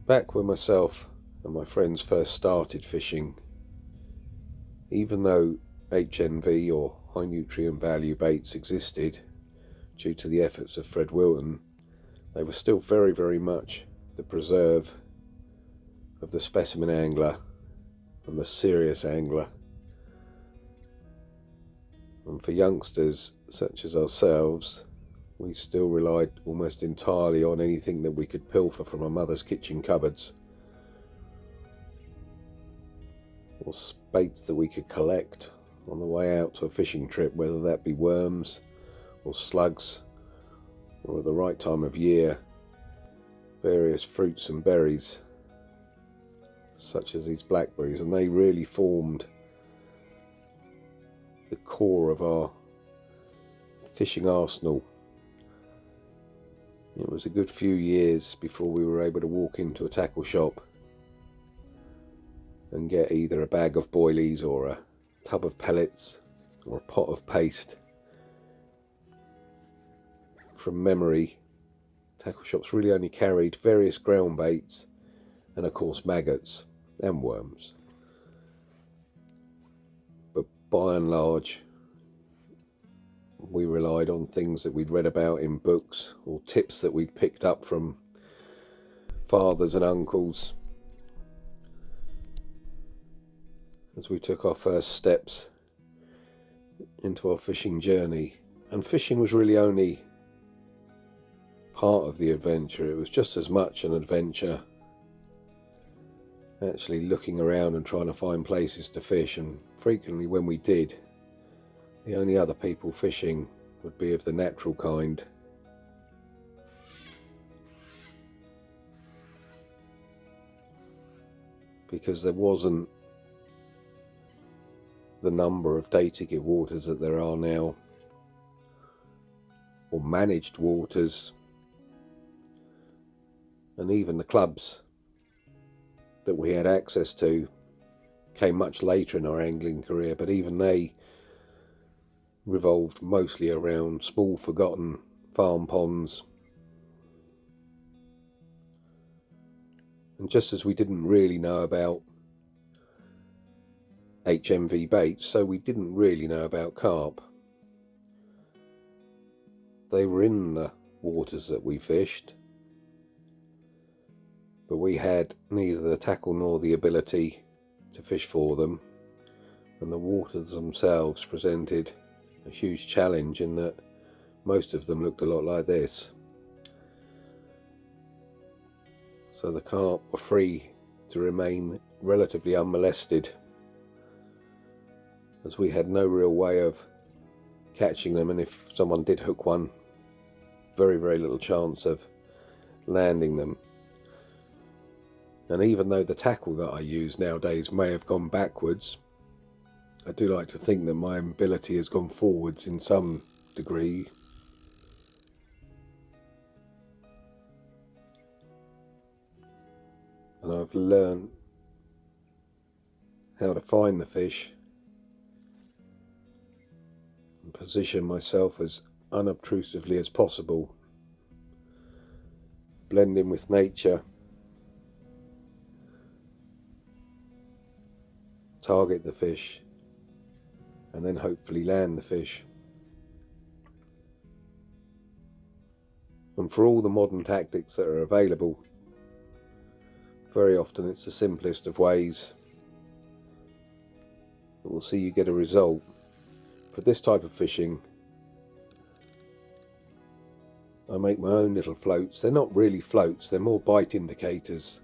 Back when myself and my friends first started fishing, even though HNV or high nutrient value baits existed due to the efforts of Fred Wilton, they were still very, very much the preserve of the specimen angler and the serious angler. And for youngsters such as ourselves, we still relied almost entirely on anything that we could pilfer from our mother's kitchen cupboards, or baits that we could collect on the way out to a fishing trip, whether that be worms or slugs, or at the right time of year, various fruits and berries such as these blackberries, and they really formed the core of our fishing arsenal. It was a good few years before we were able to walk into a tackle shop and get either a bag of boilies or a tub of pellets or a pot of paste. From memory, tackle shops really only carried various ground baits and of course maggots and worms. But by and large, we relied on things that we'd read about in books or tips that we'd picked up from fathers and uncles as we took our first steps into our fishing journey. And fishing was really only part of the adventure. It was just as much an adventure actually looking around and trying to find places to fish, and frequently when we did, the only other people fishing would be of the natural kind. Because there wasn't the number of day ticket waters that there are now, or managed waters, and even the clubs that we had access to came much later in our angling career, but even they revolved mostly around small forgotten farm ponds. And just as we didn't really know about HMV baits, so we didn't really know about carp. They were in the waters that we fished, but we had neither the tackle nor the ability to fish for them, and the waters themselves presented a huge challenge in that most of them looked a lot like this. So the carp were free to remain relatively unmolested, as we had no real way of catching them, and if someone did hook one, very, very little chance of landing them. And even though the tackle that I use nowadays may have gone backwards, I do like to think that my ability has gone forwards in some degree. And I've learned how to find the fish and position myself as unobtrusively as possible, blend in with nature, target the fish, and then hopefully land the fish. And for all the modern tactics that are available, very often it's the simplest of ways that will see you get a result. For this type of fishing, I make my own little floats. They're not really floats, they're more bite indicators.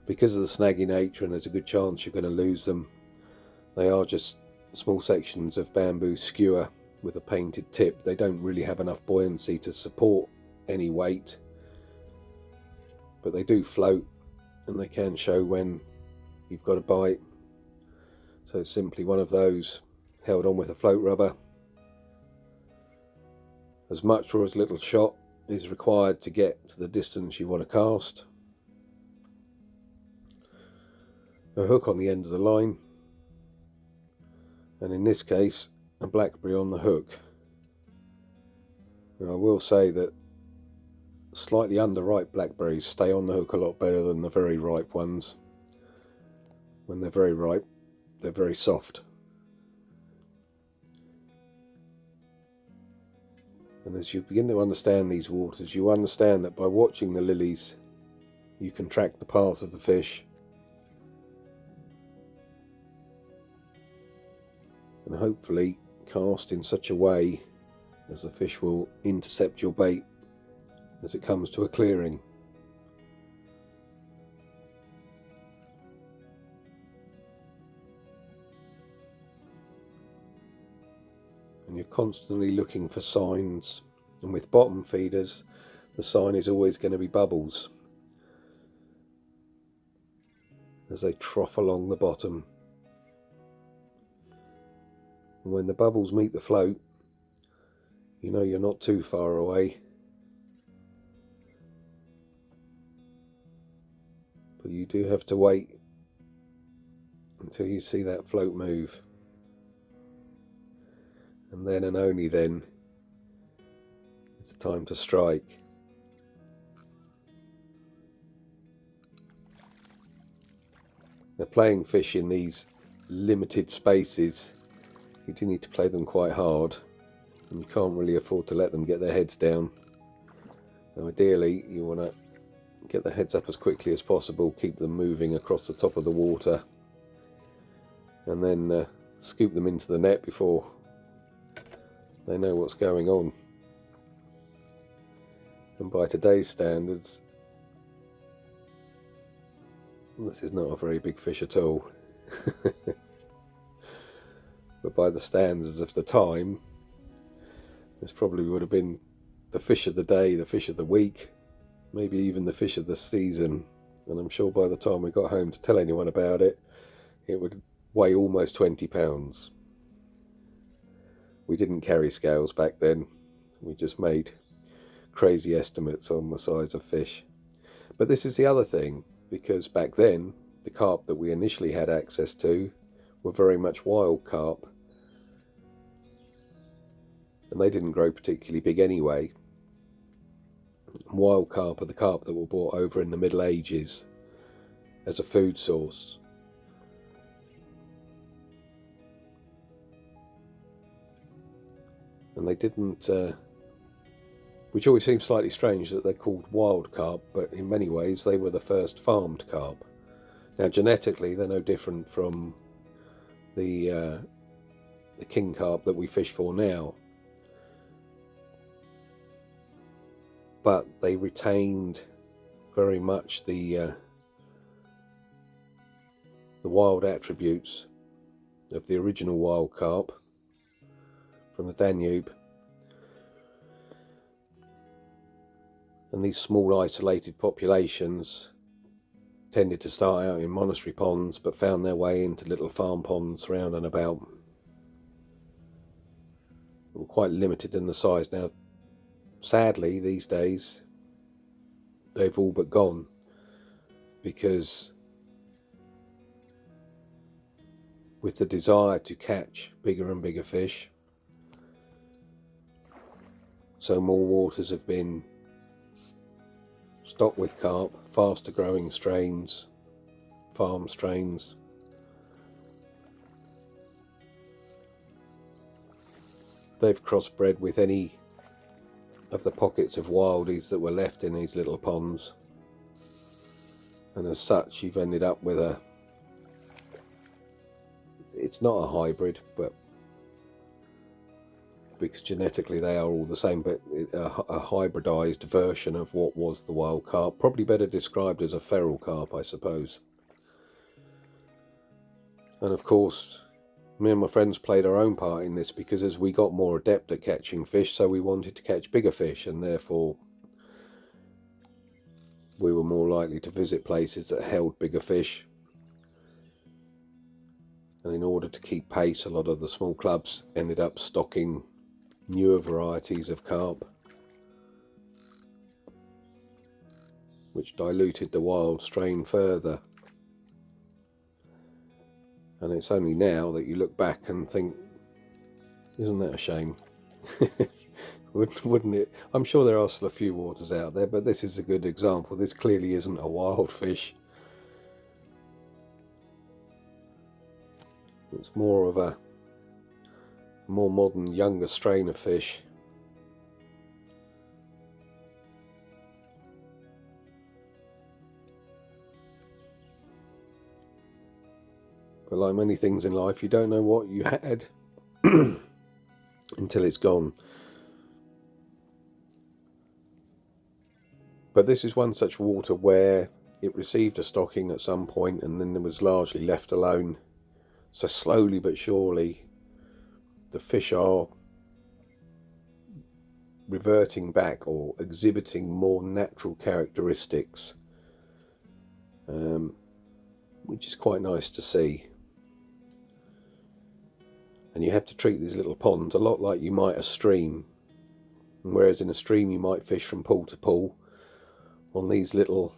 Because of the snaggy nature, and there's a good chance you're going to lose them, they are just small sections of bamboo skewer with a painted tip. They don't really have enough buoyancy to support any weight, but they do float, and they can show when you've got a bite. So it's simply one of those held on with a float rubber. As much or as little shot is required to get to the distance you want to cast. A hook on the end of the line, and in this case a blackberry on the hook. Now I will say that slightly underripe blackberries stay on the hook a lot better than the very ripe ones. When they're very ripe, they're very soft. And as you begin to understand these waters, you understand that by watching the lilies, you can track the path of the fish, and hopefully cast in such a way as the fish will intercept your bait as it comes to a clearing. And you're constantly looking for signs, and with bottom feeders the sign is always going to be bubbles as they trough along the bottom. And when the bubbles meet the float, you know you're not too far away, but you do have to wait until you see that float move, and then and only then is the time to strike. Now, playing fish in these limited spaces, you do need to play them quite hard, and you can't really afford to let them get their heads down. Now, ideally you want to get their heads up as quickly as possible, keep them moving across the top of the water, and then scoop them into the net before they know what's going on. And by today's standards, this is not a very big fish at all. But by the standards of the time, this probably would have been the fish of the day, the fish of the week, maybe even the fish of the season. And I'm sure by the time we got home to tell anyone about it, it would weigh almost 20 pounds. We didn't carry scales back then. We just made crazy estimates on the size of fish. But this is the other thing, because back then the carp that we initially had access to were very much wild carp, and they didn't grow particularly big anyway. Wild carp are the carp that were brought over in the Middle Ages as a food source. And they didn't, which always seems slightly strange that they're called wild carp, but in many ways they were the first farmed carp. Now genetically they're no different from the king carp that we fish for now, but they retained very much the wild attributes of the original wild carp from the Danube. And these small isolated populations tended to start out in monastery ponds, but found their way into little farm ponds round and about. They were quite limited in the size. Now, sadly, these days, they've all but gone, because with the desire to catch bigger and bigger fish, so more waters have been stocked with carp, faster growing strains, farm strains. They've crossbred with any of the pockets of wildies that were left in these little ponds, and as such you've ended up with it's not a hybrid, but because genetically they are all the same, but a hybridized version of what was the wild carp, probably better described as a feral carp, I suppose. And of course, me and my friends played our own part in this, because as we got more adept at catching fish, so we wanted to catch bigger fish, and therefore we were more likely to visit places that held bigger fish. And in order to keep pace, a lot of the small clubs ended up stocking newer varieties of carp, which diluted the wild strain further. And it's only now that you look back and think, isn't that a shame? wouldn't it? I'm sure there are still a few waters out there, but this is a good example. This clearly isn't a wild fish. It's more of a more modern, younger strain of fish. But like many things in life, you don't know what you had until it's gone. But this is one such water where it received a stocking at some point and then it was largely left alone. So slowly but surely the fish are reverting back or exhibiting more natural characteristics, which is quite nice to see. And you have to treat these little ponds a lot like you might a stream. And whereas in a stream you might fish from pool to pool, on these little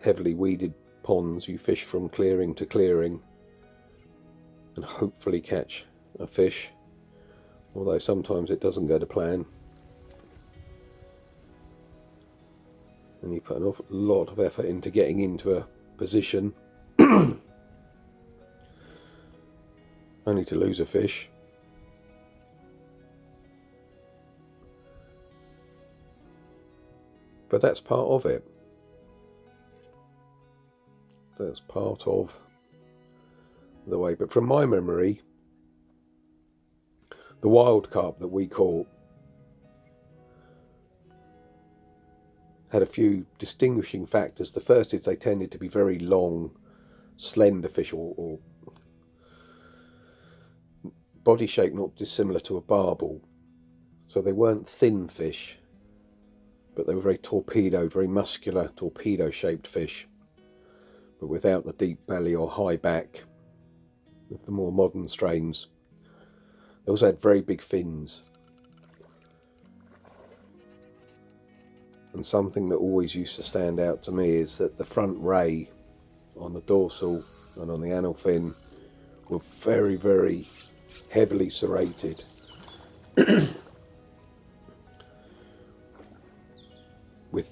heavily weeded ponds you fish from clearing to clearing and hopefully catch a fish, although sometimes it doesn't go to plan. And you put an awful lot of effort into getting into a position only to lose a fish. But that's part of it. That's part of the way. But from my memory, the wild carp that we caught had a few distinguishing factors. The first is they tended to be very long, slender fish, or body shape not dissimilar to a barbel. So they weren't thin fish, but they were very torpedoed, very muscular, torpedo shaped fish, but without the deep belly or high back of the more modern strains. They also had very big fins. And something that always used to stand out to me is that the front ray on the dorsal and on the anal fin were very, very heavily serrated. With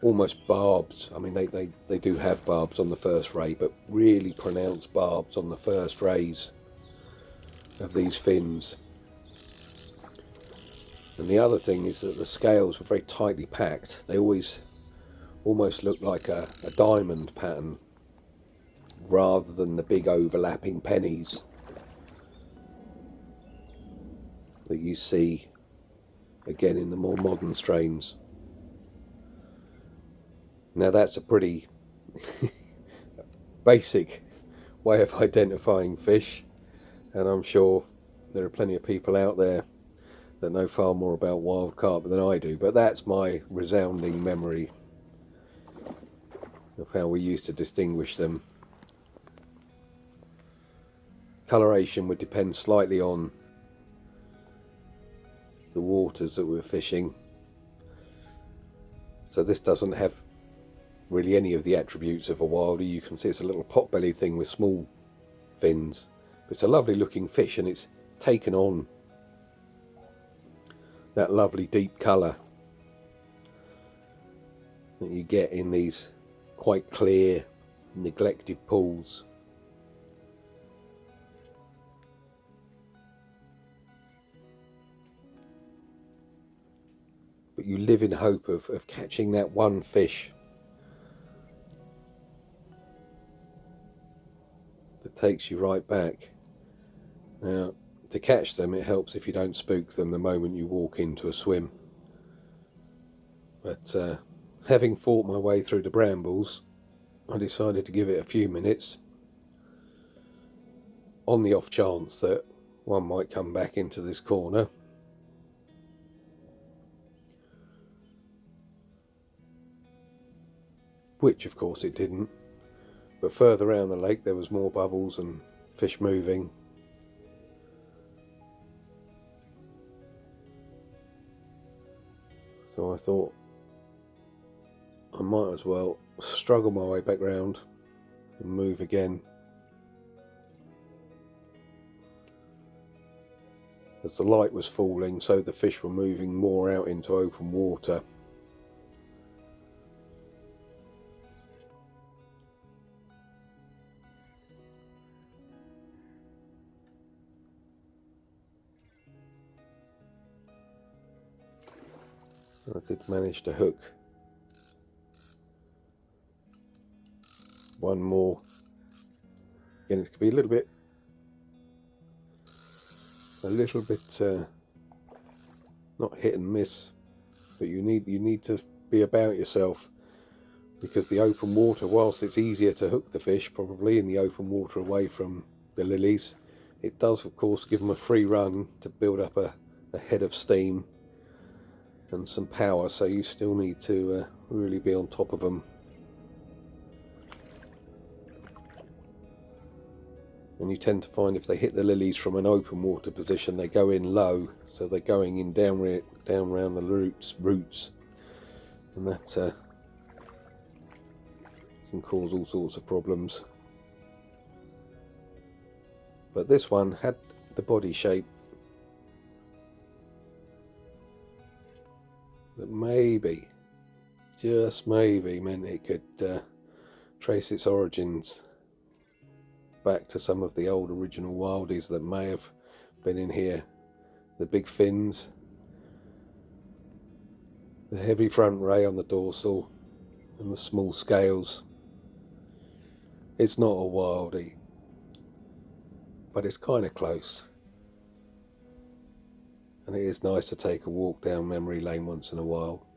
almost barbs. I mean, they do have barbs on the first ray, but really pronounced barbs on the first rays of these fins. And the other thing is that the scales were very tightly packed. They always almost looked like a diamond pattern rather than the big overlapping pennies that you see again in the more modern strains. Now that's a pretty basic way of identifying fish, and I'm sure there are plenty of people out there that know far more about wild carp than I do, but that's my resounding memory of how we used to distinguish them. Coloration would depend slightly on the waters that we're fishing, so this doesn't have really any of the attributes of a wildy. You can see it's a little pot-bellied thing with small fins, but it's a lovely looking fish, and it's taken on that lovely deep colour that you get in these quite clear, neglected pools. But you live in hope of catching that one fish that takes you right back. Now, to catch them, it helps if you don't spook them the moment you walk into a swim. But having fought my way through the brambles, I decided to give it a few minutes on the off chance that one might come back into this corner. Which of course it didn't, but further around the lake there was more bubbles and fish moving. So I thought I might as well struggle my way back round and move again. As the light was falling, so the fish were moving more out into open water. I did manage to hook one more. Again, it could be a little bit not hit and miss, but you need to be about yourself, because the open water, whilst it's easier to hook the fish probably in the open water away from the lilies, it does of course give them a free run to build up a head of steam and some power, so you still need to really be on top of them. And you tend to find if they hit the lilies from an open water position, they go in low, so they're going in down around the roots, and that can cause all sorts of problems. But this one had the body shape that maybe, just maybe, meant it could trace its origins back to some of the old original wildies that may have been in here. The big fins, the heavy front ray on the dorsal, and the small scales. It's not a wildie, but it's kind of close, and it is nice to take a walk down memory lane once in a while.